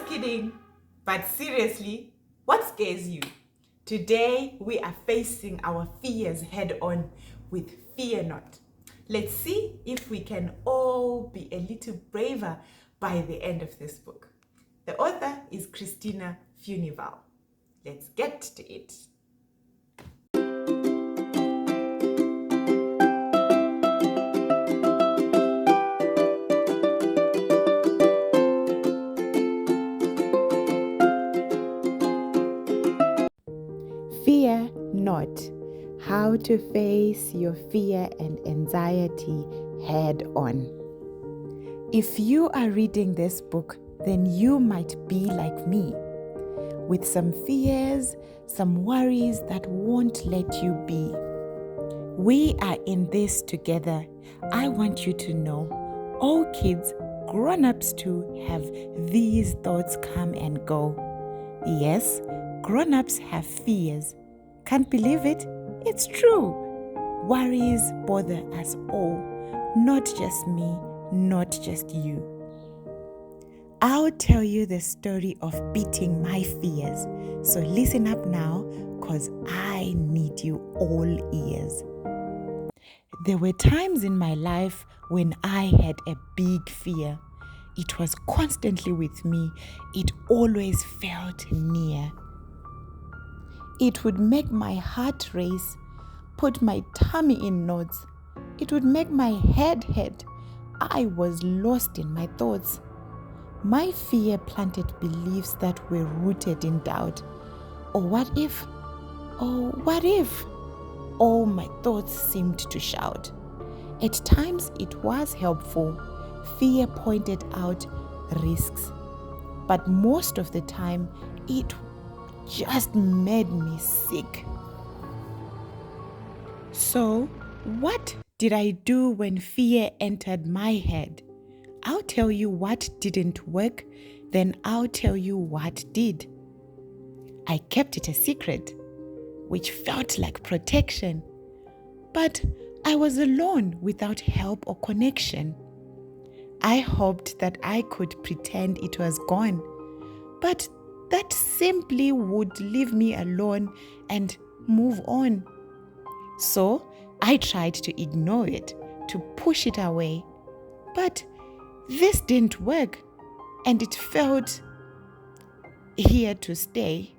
kidding. But seriously, what scares you? Today, we are facing our fears head on with Fear Not. Let's see if we can all be a little braver by the end of this book. The author is Christina Furnival. Let's get to it. Fear Not: How to Face Your Fear and Anxiety Head On. If you are reading this book, then you might be like me, with some fears, some worries that won't let you be. We are in this together. I want you to know, all kids, grown-ups too, have these thoughts come and go. Yes, grown-ups have fears. Can't believe it? It's true. Worries bother us all, not just me, not just you. I'll tell you the story of beating my fears. So listen up now, cause I need you all ears. There were times in my life when I had a big fear. It was constantly with me. It always felt near. It would make my heart race, put my tummy in knots. It would make my head hurt. I was lost in my thoughts. My fear planted beliefs that were rooted in doubt. Oh, what if? Oh, what if? All my thoughts seemed to shout. At times it was helpful. Fear pointed out risks. But most of the time, it just made me sick. So, what did I do when fear entered my head? I'll tell you what didn't work, then I'll tell you what did. I kept it a secret, which felt like protection. But I was alone without help or connection. I hoped that I could pretend it was gone, but that simply would leave me alone and move on. So I tried to ignore it, to push it away. But this didn't work, and it felt here to stay.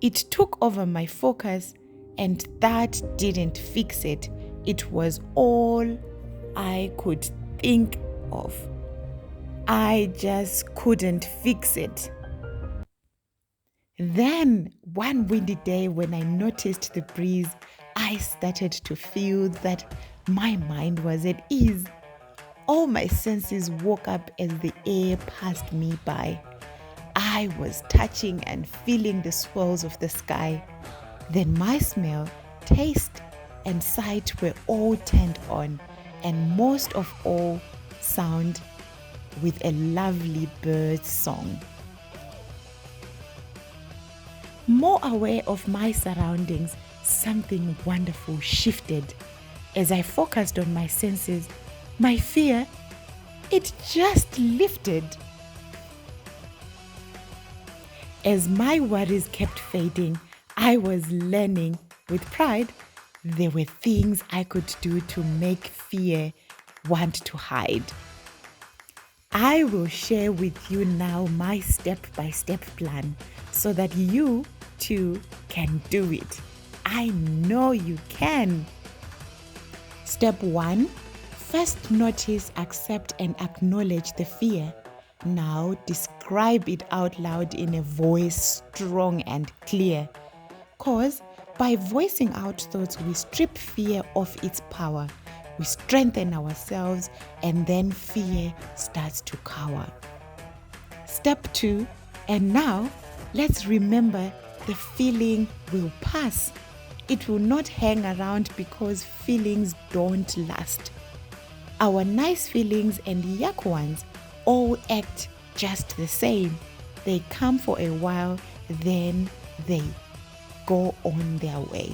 It took over my focus, and that didn't fix it. It was all I could think of. I just couldn't fix it. Then, one windy day when I noticed the breeze, I started to feel that my mind was at ease. All my senses woke up as the air passed me by. I was touching and feeling the swirls of the sky. Then my smell, taste, and sight were all turned on, and most of all, sound with a lovely bird song. More aware of my surroundings, something wonderful shifted. As I focused on my senses, my fear, it just lifted. As my worries kept fading, I was learning with pride there were things I could do to make fear want to hide. I will share with you now my step-by-step plan so that you too can do it. I know you can. Step 1. First notice, accept, and acknowledge the fear. Now describe it out loud in a voice strong and clear. Cause by voicing out thoughts, we strip fear of its power. We strengthen ourselves, and then fear starts to cower. Step 2. And now let's remember the feeling will pass. It will not hang around because feelings don't last. Our nice feelings and yuck ones all act just the same. They come for a while, then they go on their way.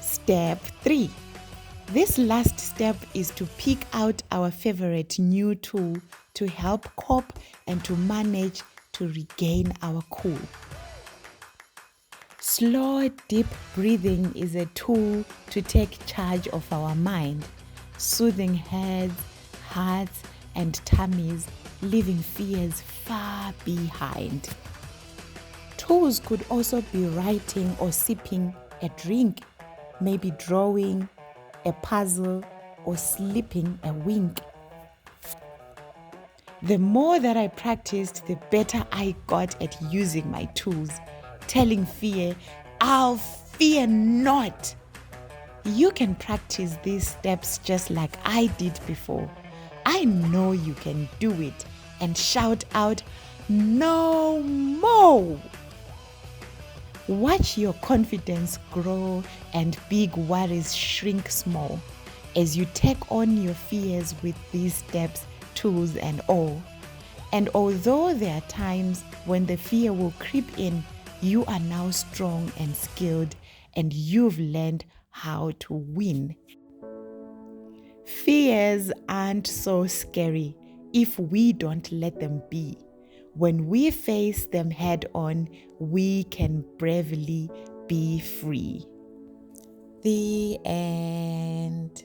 Step 3. This last step is to pick out our favorite new tool to help cope and to manage to regain our cool. Slow, deep breathing is a tool to take charge of our mind, soothing heads, hearts, and tummies, leaving fears far behind. Tools could also be writing or sipping a drink, maybe drawing, a puzzle, or sleeping a wink. The more that I practiced, the better I got at using my tools, telling fear, "I'll fear not." You can practice these steps just like I did before. I know you can do it and shout out, "No more!" Watch your confidence grow and big worries shrink small as you take on your fears with these steps, tools, and all. And although there are times when the fear will creep in, you are now strong and skilled, and you've learned how to win. Fears aren't so scary if we don't let them be. When we face them head on, we can bravely be free. The end.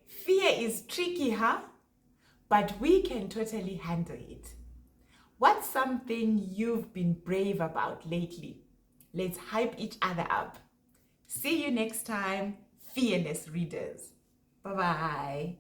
Fear is tricky, huh? But we can totally handle it. What's something you've been brave about lately? Let's hype each other up. See you next time, fearless readers. Bye-bye.